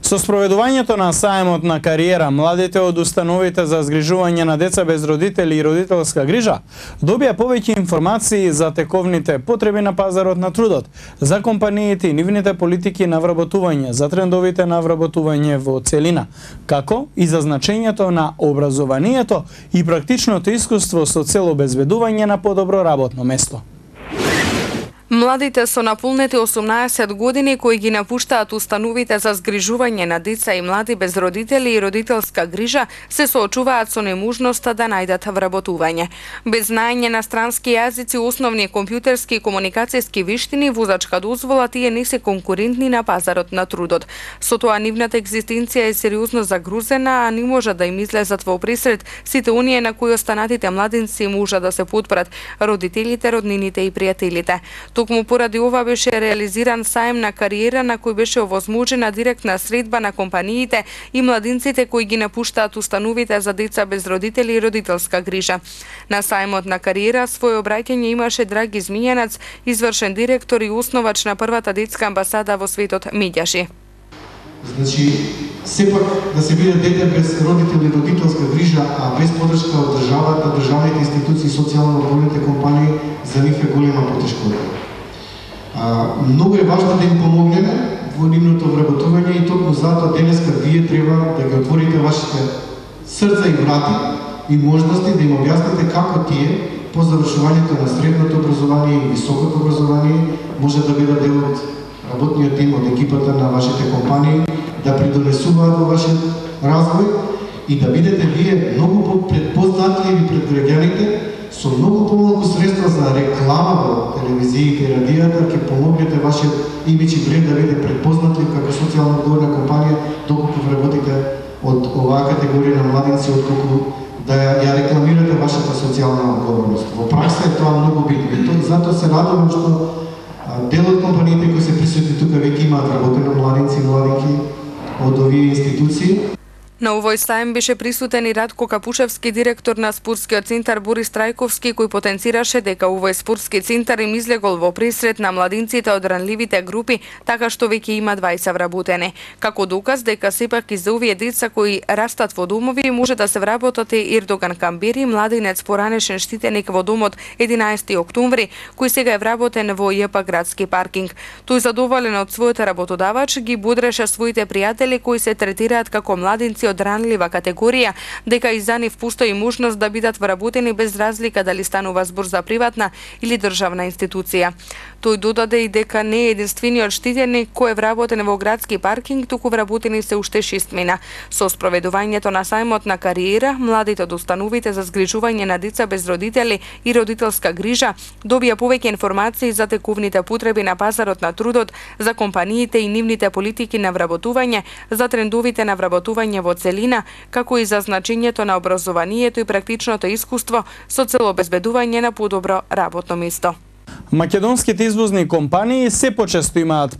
Со спроведувањето на сајмот на кариера, младите од установите за згрижување на деца без родители и родителска грижа добија повеќе информации за тековните потреби на пазарот на трудот, за компаниите и нивните политики на вработување, за трендовите на вработување во целина, како и за значењето на образованието и практичното искуство со цел обезбедување на подобро работно место. Младите со наполнети 18 години кои ги напуштаат установите за згрижување на деца и млади без родители и родителска грижа се соочуваат со неможноста да најдат вработување. Без знаење на странски јазици, основни компјутерски и комуникацијски виштини, возачка дозвола, тие не се конкурентни на пазарот на трудот. Со тоа нивната екзистенција е сериозно загрузена, а не може да им излезат во пресред сите оние на кои останатите младинци може да се подпрат, родителите, роднините и пријателите. Токму поради ова беше реализиран саем на кариера на кој беше овозможена директна средба на компаниите и младинците кои ги напуштаат установите за деца без родители и родителска грижа. На саемот на кариера своје обраќање имаше Драги Змијанац, извршен директор и основач на првата детска амбасада во светот Медјаши. Значи, сепак да се биде дете без родители и родителска грижа, а без подршка од државата, државните институции и социјално одговорните компании, за нив е голема потешкота. Многу е важно да им помогнеме во нивното вработување и токму затоа денеска вие треба да ги отворите вашите срца и врати и можности да им објасните како тие по завршувањето на средното образование и високото образование може да бидат дел од работниот тим, од екипата на вашите компании, да придонесуваат во вашиот развој и да бидете вие многу предпознатливи пред граѓаните со многу помалку средства за реклама во телевизиите и радијата, ќе помогнете вашиот имидж и бренд да биде предпознатлив како социјално одговорна компанија, доколку вработите од оваа категорија на младинци, отколку да ја рекламирате вашата социјална одговорност. Во пракса е тоа многу битно. И затоа се радувам што дел од компаниите кои се присутни тука веќе имаат вработено младинци и младинки од овие институции. На овој саем беше присутен и Радко Капушевски, директор на спортскиот центар Борис Трајковски, кој потенцираше дека овој спортски центар им излегол во пресред на младинците од ранливите групи, така што веќе има 20 вработени. Како доказ дека сепак и за овие деца кои растат во домови може да се вработат и Ердоган Камбери, младинец поранешен штитеник во домот 11 октомври, кој сега е вработен во ЈП градски паркинг. Тој задоволен од својот работодавач ги бодреше своите пријатели кои се третираат како младинци од ранлива категорија, дека и за нив постои можност да бидат вработени без разлика дали станува збор за приватна или државна институција. Тој додаде и дека не е единствениот штитеник кој е вработен во градски паркинг, туку вработени се уште 6 мина. Со спроведувањето на сајмот на кариера, младите од установите за згрижување на деца без родители и родителска грижа добија повеќе информации за тековните потреби на пазарот на трудот, за компаниите и нивните политики на вработување, за трендовите на вработување во целина, како и за значењето на образованието и практичното искуство со цел обезбедување на подобро работно место. Македонските извозни компании се почесто имаат